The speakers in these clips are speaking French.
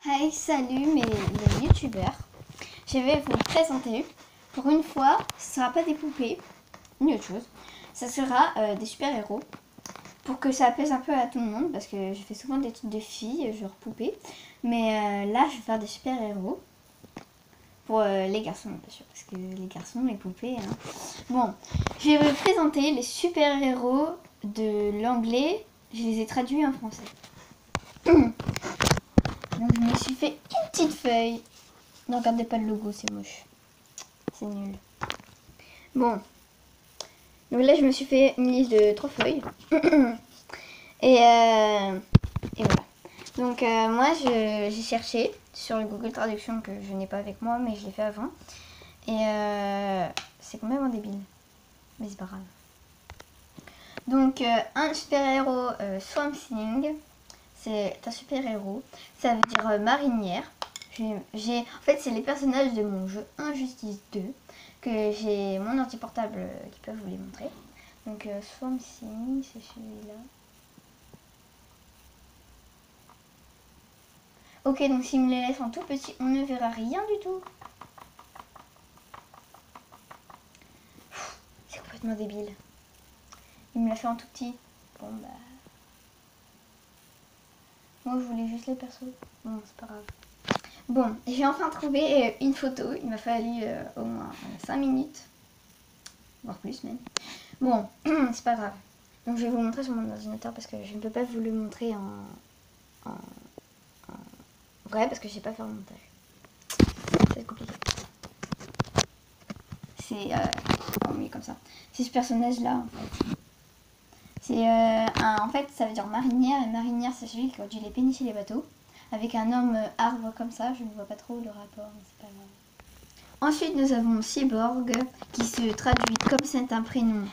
Hi, salut les youtubeurs. Je vais vous présenter. Pour une fois, ce ne sera pas des poupées, ni autre chose. Ça sera des super-héros. Pour que ça plaise un peu à tout le monde, parce que je fais souvent des trucs de filles, genre poupées. Mais là, je vais faire des super-héros. Pour les garçons, bien sûr, parce que les garçons, les poupées. Hein. Bon, je vais vous présenter les super-héros de l'anglais. Je les ai traduits en français. Donc je me suis fait une petite feuille. Ne regardez pas le logo, c'est moche. C'est nul. Bon. Donc là, je me suis fait une liste de 3 feuilles. et voilà. Donc moi, j'ai cherché sur le Google Traduction que je n'ai pas avec moi, mais je l'ai fait avant. Et c'est complètement débile. Mais c'est pas grave. Donc un super-héros Swamp Thing. C'est un super-héros. Ça veut dire marinière. En fait, c'est les personnages de mon jeu Injustice 2 que j'ai mon ordi portable qui peut vous les montrer. Donc, Swamp Thing, c'est celui-là. Ok, donc s'il me les laisse en tout petit, on ne verra rien du tout. C'est complètement débile. Il me l'a fait en tout petit. Bon, bah. Moi, je voulais juste les persos. Bon, c'est pas grave. Bon, j'ai enfin trouvé une photo. Il m'a fallu au moins 5 minutes. Voire plus même. Bon, c'est pas grave. Donc je vais vous montrer sur mon ordinateur parce que je ne peux pas vous le montrer en vrai parce que je sais pas faire le montage. C'est compliqué. C'est oui, comme ça. C'est ce personnage là en fait. C'est en fait ça veut dire marinière et marinière c'est celui qui conduit les péniches et les bateaux. Avec un homme arbre comme ça, je ne vois pas trop le rapport, mais c'est pas grave. Ensuite nous avons Cyborg qui se traduit comme c'est un prénom.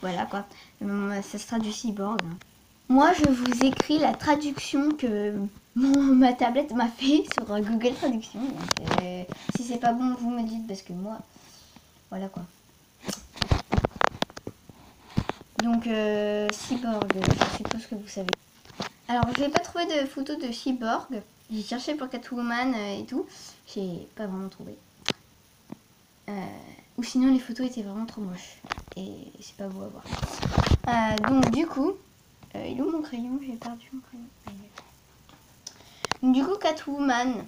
Voilà quoi, ça se traduit cyborg. Moi je vous écris la traduction que ma tablette m'a fait sur Google Traduction. Donc, si c'est pas bon vous me dites parce que moi, voilà quoi. Donc cyborg, je suppose que vous savez. Alors je n'ai pas trouvé de photo de cyborg. J'ai cherché pour Catwoman et tout. J'ai pas vraiment trouvé. Ou sinon les photos étaient vraiment trop moches. Et c'est pas beau à voir. Donc du coup, il est où mon crayon? J'ai perdu mon crayon. Donc du coup Catwoman.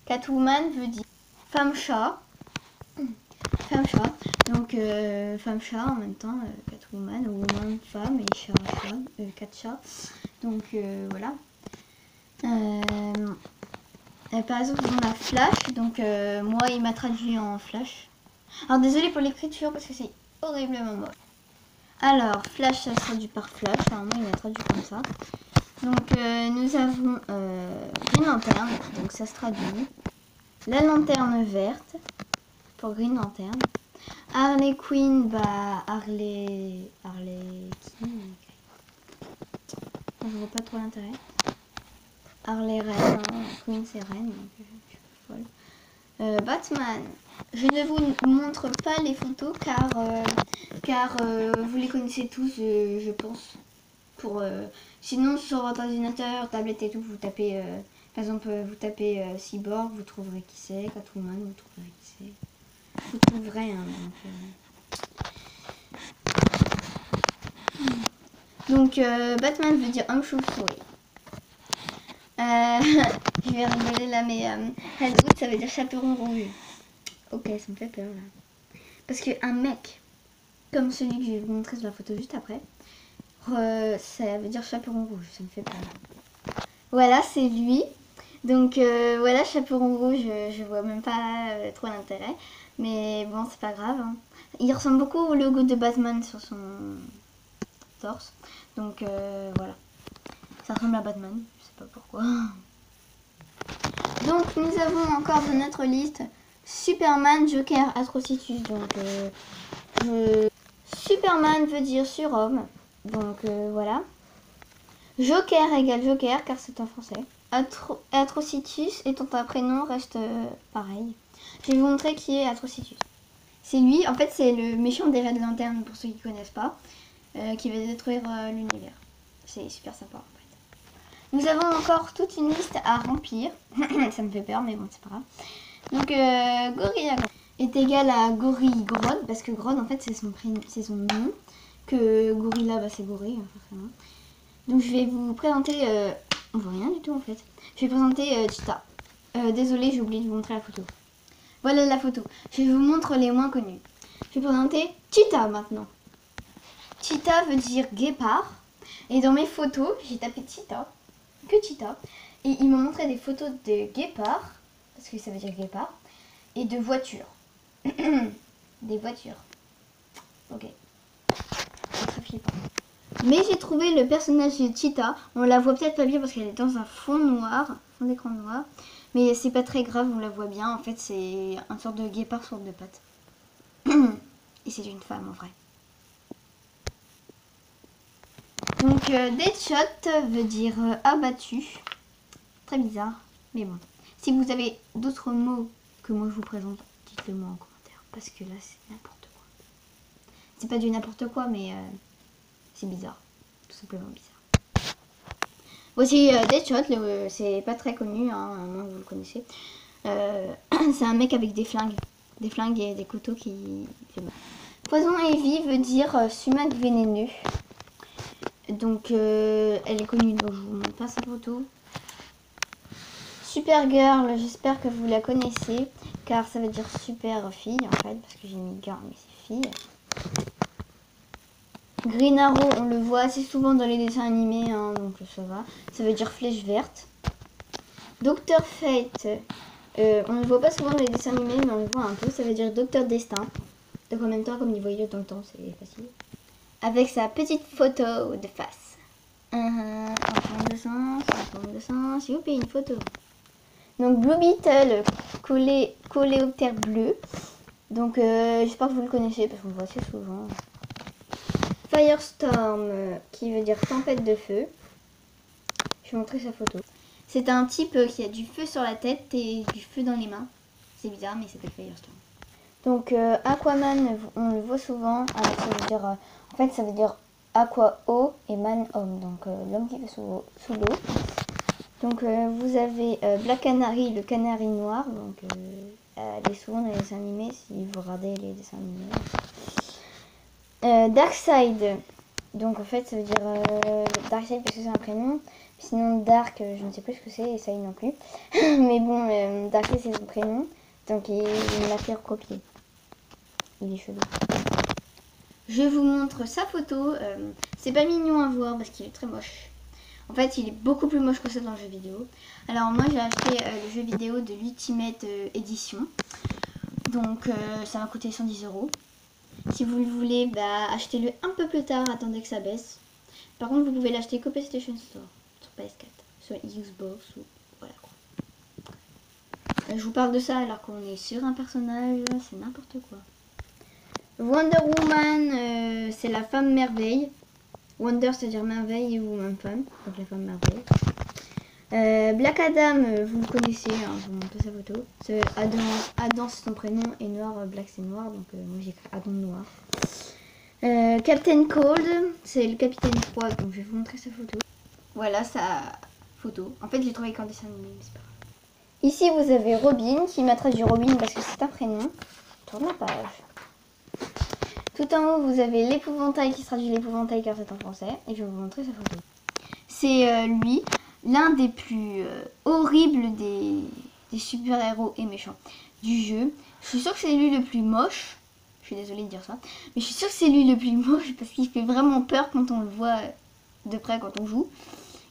Catwoman veut dire femme-chat. Femme-chat. Donc femme-chat en même temps, Catwoman, woman, femme et chat, 4 chats. Donc voilà. Par exemple on a Flash. Donc moi il m'a traduit en Flash. Alors désolé pour l'écriture parce que c'est horriblement moche. Alors Flash ça se traduit par Flash. Alors moi il m'a traduit comme ça. Donc nous avons Green Lantern. Donc ça se traduit. La lanterne verte pour Green Lantern. Harley Quinn, bah Harley Quinn. Je vois pas trop l'intérêt. Harley Reine, hein. Quinn c'est Reine, donc je suis pas folle. Batman. Je ne vous montre pas les photos car vous les connaissez tous, je pense. Sinon sur votre ordinateur, tablette et tout, vous tapez, par exemple, vous tapez Cyborg, vous trouverez qui c'est. Catwoman, vous trouverez qui c'est. Vous trouverez, hein, donc Batman veut dire homme chauve-souris. Je vais rigoler là, mais Redwood ça veut dire chaperon rouge. Ok, ça me fait peur là. Parce qu'un mec, comme celui que je vais vous montrer sur la photo juste après, ça veut dire chaperon rouge, ça me fait peur. Voilà, c'est lui. Donc voilà, chaperon rouge, je vois même pas trop l'intérêt. Mais bon, c'est pas grave. Hein. Il ressemble beaucoup au logo de Batman sur son torse. Donc voilà. Ça ressemble à Batman, je sais pas pourquoi. Donc nous avons encore dans notre liste Superman, Joker, Atrocitus. Donc Superman veut dire surhomme. Donc voilà. Joker égale Joker car c'est en français. Atrocitus étant un prénom reste pareil. Je vais vous montrer qui est Atrocitus. C'est lui, en fait c'est le méchant des Red Lantern pour ceux qui ne connaissent pas, qui va détruire l'univers. C'est super sympa en fait. Nous avons encore toute une liste à remplir. Ça me fait peur, mais bon, c'est pas grave. Donc, Gorilla est égal à Gorille Grod, parce que Grod, en fait, c'est son nom. Que Gorilla, bah, c'est Gorille, forcément. Donc, je vais vous présenter... on voit rien du tout, en fait. Je vais présenter Cheetah. Désolée, j'ai oublié de vous montrer la photo. Voilà la photo. Je vous montre les moins connus. Je vais présenter Cheetah, maintenant. Cheetah veut dire guépard. Et dans mes photos, j'ai tapé Cheetah. Que Cheetah. Et il m'a montré des photos de guépards, parce que ça veut dire guépard, et de voitures. Des voitures. Ok. C'est très flippant. Mais j'ai trouvé le personnage de Cheetah. On la voit peut-être pas bien parce qu'elle est dans un fond noir, fond d'écran noir. Mais c'est pas très grave, on la voit bien. En fait, c'est un sorte de guépard sur deux pattes. Et c'est une femme en vrai. Donc, Deadshot veut dire abattu. Très bizarre, mais bon. Si vous avez d'autres mots que moi je vous présente, dites-le moi en commentaire. Parce que là, c'est n'importe quoi. C'est pas du n'importe quoi, mais c'est bizarre. Tout simplement bizarre. Voici Deadshot, c'est pas très connu, hein, moins que vous le connaissez. C'est un mec avec des flingues. Des flingues et des couteaux qui fait mal. Poison Heavy veut dire sumac vénéneux. Donc, elle est connue, donc je vous montre pas sa photo. Supergirl, j'espère que vous la connaissez, car ça veut dire super fille, en fait, parce que j'ai mis girl, mais c'est fille. Green Arrow, on le voit assez souvent dans les dessins animés, hein, donc ça va. Ça veut dire flèche verte. Docteur Fate, on ne le voit pas souvent dans les dessins animés, mais on le voit un peu, ça veut dire Docteur Destin. Donc en même temps, comme il voyait dans le temps, c'est facile. Avec sa petite photo de face. En forme de sens, youpi, une photo. Donc Blue Beetle, coléoptère bleu. Donc j'espère que vous le connaissez parce qu'on le voit assez souvent. Firestorm, qui veut dire tempête de feu. Je vais montrer sa photo. C'est un type qui a du feu sur la tête et du feu dans les mains. C'est bizarre, mais il s'appelle Firestorm. Donc Aquaman, on le voit souvent. Alors, ça veut dire, en fait, ça veut dire aqua eau et man homme. Donc l'homme qui fait sous l'eau. Donc vous avez Black Canary, le canari noir. Donc elle est souvent dans les dessins animés si vous regardez les dessins animés. Darkseid. Donc en fait ça veut dire Darkseid parce que c'est un prénom. Sinon Dark, je ne sais plus ce que c'est et Side non plus. Mais bon, Darkseid c'est son prénom. Donc il m'a fait recopier. Il est chelou. Je vous montre sa photo. C'est pas mignon à voir parce qu'il est très moche. En fait, il est beaucoup plus moche que ça dans le jeu vidéo. Alors moi, j'ai acheté le jeu vidéo de l'Ultimate Edition. Donc, ça m'a coûté 110 €. Si vous le voulez, bah, achetez-le un peu plus tard. Attendez que ça baisse. Par contre, vous pouvez l'acheter qu'au PlayStation Store. Sur PS4. Sur Xbox ou... Voilà quoi. Je vous parle de ça alors qu'on est sur un personnage. C'est n'importe quoi. Wonder Woman, c'est la femme merveille. Wonder, c'est-à-dire merveille, et Woman femme, donc la femme merveille. Black Adam, vous le connaissez, hein, je vous montre sa photo. Adam c'est son prénom et noir, Black c'est noir, donc moi j'ai écrit Adam noir. Captain Cold, c'est le capitaine froid, donc je vais vous montrer sa photo. Voilà sa photo. En fait, j'ai trouvé qu'en dessin animé, mais c'est pas grave. Ici, vous avez Robin, qui m'a traduit Robin parce que c'est un prénom. Tourne la page. Tout en haut, vous avez l'épouvantail qui se traduit l'épouvantail car c'est en français. Et je vais vous montrer sa photo. C'est lui, l'un des plus horribles des super-héros et méchants du jeu. Je suis sûre que c'est lui le plus moche. Je suis désolée de dire ça. Mais je suis sûre que c'est lui le plus moche parce qu'il fait vraiment peur quand on le voit de près quand on joue.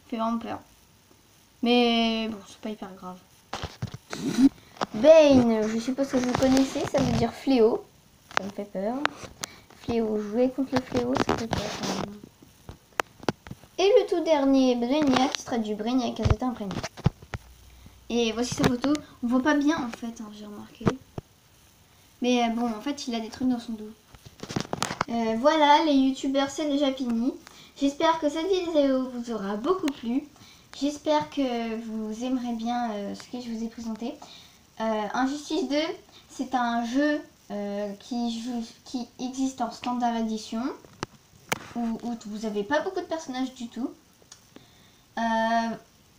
Il fait vraiment peur. Mais bon, c'est pas hyper grave. Bane, je suppose que vous connaissez, ça veut dire fléau. Ça me fait peur. Fléau, jouer contre le fléau, ça fait peur quand même. Et le tout dernier, Brainiac, qui se traduit Brainiac car c'est un prénom. Et voici sa photo. On voit pas bien en fait, hein, j'ai remarqué. Mais bon, en fait, il a des trucs dans son dos. Voilà, les youtubeurs, c'est déjà fini. J'espère que cette vidéo vous aura beaucoup plu. J'espère que vous aimerez bien ce que je vous ai présenté. Injustice 2, c'est un jeu qui existe en standard édition. Où vous n'avez pas beaucoup de personnages du tout.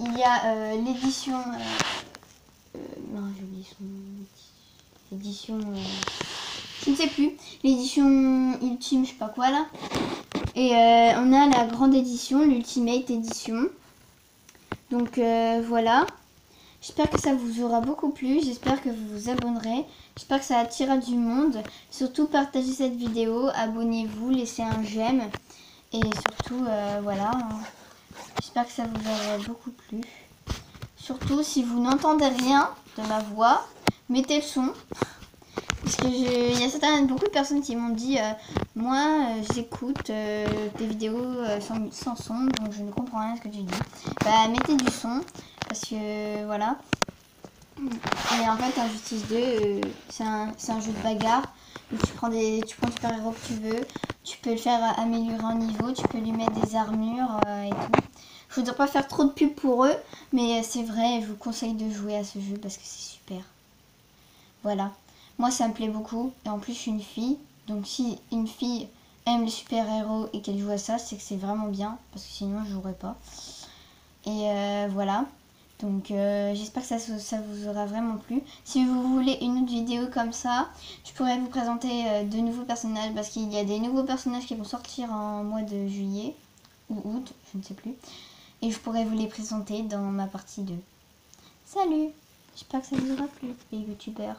il y a l'édition... non, j'ai oublié son... L'édition... je ne sais plus. L'édition ultime, je sais pas quoi là. Et on a la grande édition, l'Ultimate édition. Donc voilà. J'espère que ça vous aura beaucoup plu. J'espère que vous vous abonnerez. J'espère que ça attirera du monde. Surtout partagez cette vidéo. Abonnez-vous, laissez un j'aime. Et surtout, voilà. J'espère que ça vous aura beaucoup plu. Surtout, si vous n'entendez rien de ma voix, mettez le son. Parce que il y a beaucoup de personnes qui m'ont dit moi j'écoute tes vidéos sans son, donc je ne comprends rien à ce que tu dis. Bah mettez du son parce que voilà. Et en fait Injustice 2 c'est un jeu de bagarre où tu prends le super-héros que tu veux, tu peux le faire améliorer en niveau, tu peux lui mettre des armures et tout. Je voudrais pas faire trop de pub pour eux, mais c'est vrai, je vous conseille de jouer à ce jeu parce que c'est super. Voilà. Moi, ça me plaît beaucoup. Et en plus, je suis une fille. Donc, si une fille aime les super-héros et qu'elle joue à ça, c'est que c'est vraiment bien. Parce que sinon, je jouerais pas. Et voilà. Donc, j'espère que ça vous aura vraiment plu. Si vous voulez une autre vidéo comme ça, je pourrais vous présenter de nouveaux personnages. Parce qu'il y a des nouveaux personnages qui vont sortir en mois de juillet. Ou août, je ne sais plus. Et je pourrais vous les présenter dans ma partie 2. Salut! J'espère que ça vous aura plu, les youtubeurs.